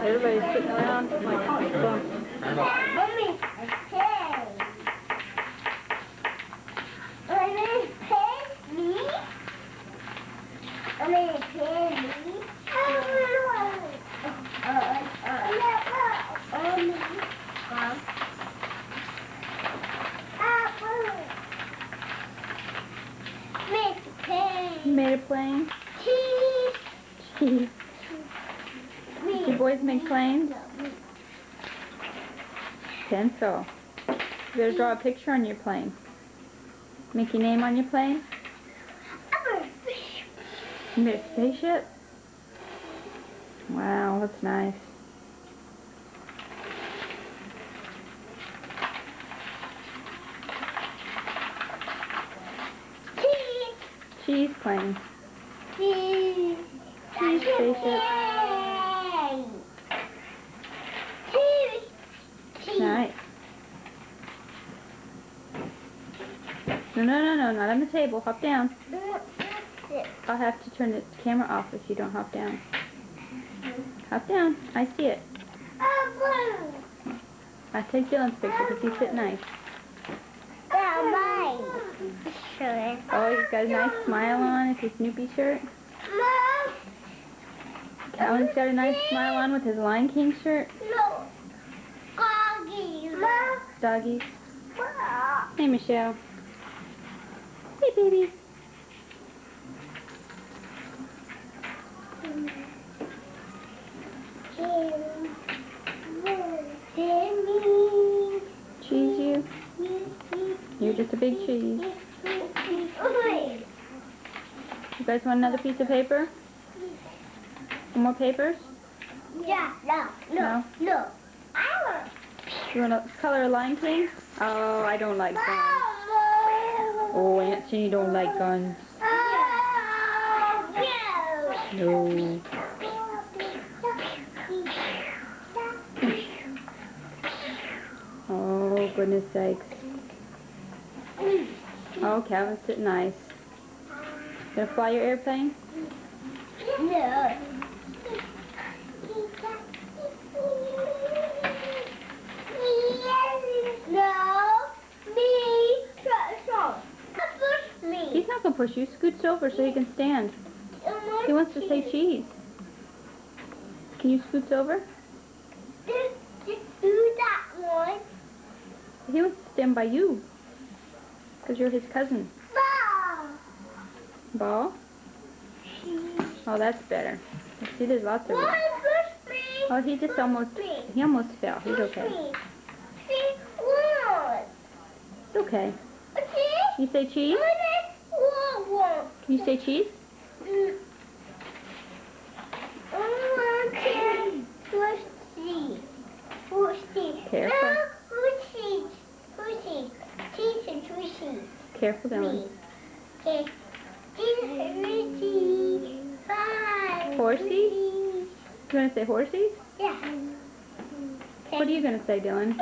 Everybody's sitting around like bumps. Mommy, hey. Mommy, pay me. Mommy, pay me. You made a plane? Cheese. You boys make planes? Pencil. You better draw a picture on your plane. Make your name on your plane? You made a spaceship? Wow, that's nice. Cheese plane. Cheese spaceship. Nice. No, not on the table. Hop down. I'll have to turn the camera off if you don't hop down. Hop down. I see it. I take Dylan's picture because he sit nice. Oh, he's got a nice smile on. It's his Snoopy shirt. Calvin's got a nice smile on with his Lion King shirt. Doggies. Hey, Michelle. Hey, baby. Cheese you? You're just a big cheese. You guys want another piece of paper? Some more papers? Yeah, no. You want to color a Lion King? Oh, I don't like guns. Oh, Aunt Jenny don't like guns. No. Oh, goodness sakes. Oh, Calvin's sitting nice. Gonna fly your airplane? No. He's not gonna push you. Scoots over so he can stand. He wants to say cheese. Can you scoot over? Do that one. He wants to stand by you. Because you're his cousin. Ball? Oh, that's better. See, there's lots of it. Oh, he almost fell. He's okay. It's okay. You say cheese? Can you say cheese? Careful. Careful, Dylan. Horsies? You want to say horsies? Yeah. What are you going to say, Dylan?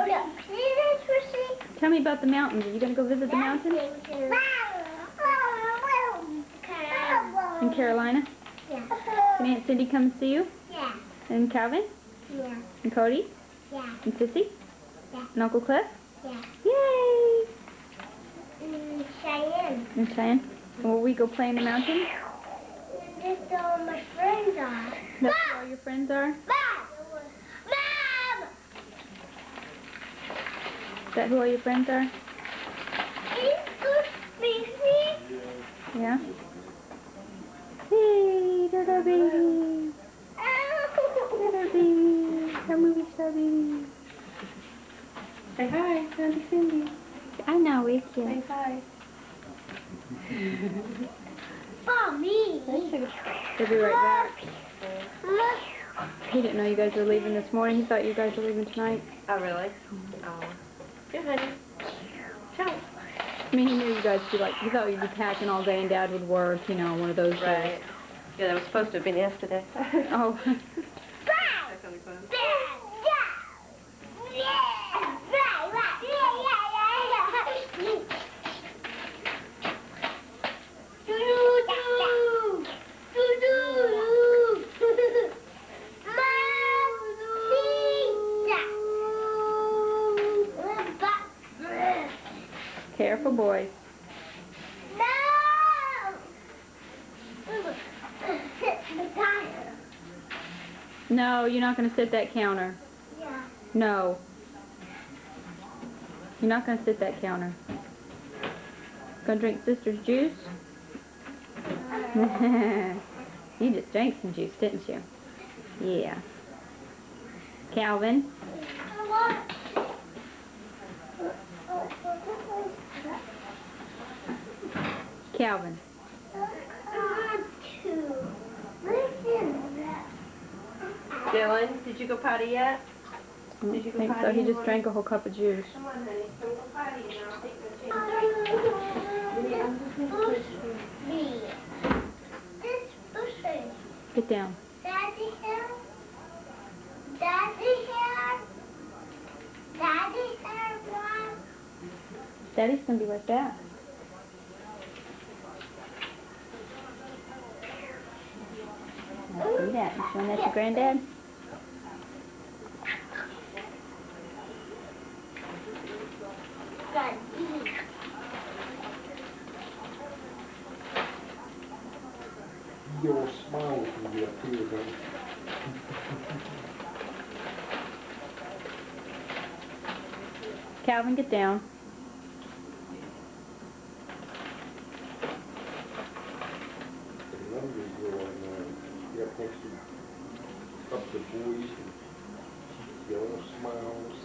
Tell me about the mountains. Are you going to go visit the mountains? In Carolina? Yeah. Can Aunt Cindy come and see you? Yeah. And Calvin? Yeah. And Cody? Yeah. And Sissy? Yeah. And Uncle Cliff? Yeah. Yay! Cheyenne. And Cheyenne? And will we go play in the mountains? That's all my friends are. That's where all your friends are? Mom! Is that who all your friends are? Yeah? Hey, little baby. Little baby. Our movie star baby. Say hi, Auntie Cindy. I know, we Say can. hi. Mommy. We'll be right back. He didn't know you guys were leaving this morning. He thought you guys were leaving tonight. Oh, really? Oh. Good, honey. Ciao. I mean, he knew you guys would be like, he thought you'd be packing all day and Dad would work, you know, one of those days. Right. Yeah, that was supposed to have been yesterday. Oh. That's really fun. boy. No! The tire. No, you're not going to sit that counter. Yeah. No. You're not going to sit that counter. Gonna drink sister's juice? You just drank some juice, didn't you? Yeah. Calvin? Calvin. Dylan, did you go potty yet? I don't Did you go think so. potty He in the just drank a whole cup of juice. Come on, honey. Come go potty and I'll take the change. Get down. Daddy here? Daddy here? Daddy here, Mom? Daddy's gonna be right back. I see that. You showing that to Granddad? Got these. Your smile can be up here, though. Calvin, get down. The numbers go on, up next to, up the boys, and yellow smiles.